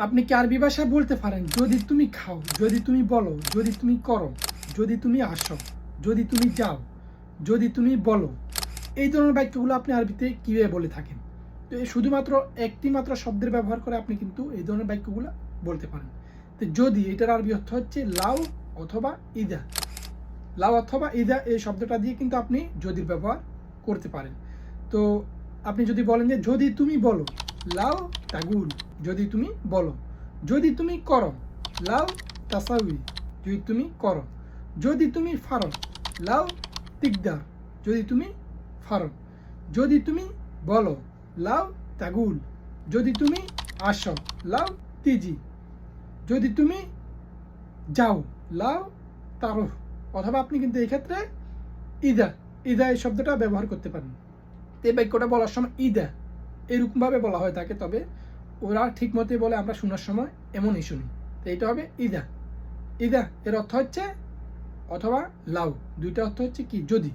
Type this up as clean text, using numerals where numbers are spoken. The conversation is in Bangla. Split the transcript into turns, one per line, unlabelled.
আপনি কি আরবি ভাষা বলতে পারেন? যদি তুমি খাও, যদি তুমি বলো, যদি তুমি করো, যদি তুমি আসো, যদি তুমি যাও, যদি তুমি বলো, এই ধরনের বাক্যগুলো আপনি আরবিতে কীভাবে বলে থাকেন? তো এই শুধুমাত্র একটি মাত্র শব্দের ব্যবহার করে আপনি কিন্তু এই ধরনের বাক্যগুলো বলতে পারেন। তো যদি, এটার আরবি অর্থ হচ্ছে লাউ অথবা ইদা। লাউ অথবা ইদা এই শব্দটা দিয়ে কিন্তু আপনি যদির ব্যবহার করতে পারেন। তো আপনি যদি বলেন যে যদি তুমি বলো, লাউ তাগুল, যদি তুমি বলো, যদি তুমি করো, লাউ তাসাউই, যদি তুমি করো, যদি তুমি ফারো, লাউ তিকদার, যদি তুমি ফারো, যদি তুমি বলো, লাউ তাগুল, যদি তুমি আসো, লাউ তিজি, যদি তুমি যাও, লাউ তারো। অথবা আপনি কিন্তু এই ক্ষেত্রে ইদা, ইদা এই শব্দটা ব্যবহার করতে পারেন। এই বাক্যটা বলার সময় ইদা এরকমভাবে বলা হয় থাকে, তবে ওরা ঠিক মতোই বলে, আমরা শোনার সময় এমনই শুনি। তো এইটা হবে ইদা। ইদা এর অর্থ হচ্ছে অথবা লাউ, দুইটা অর্থ হচ্ছে কি যদি।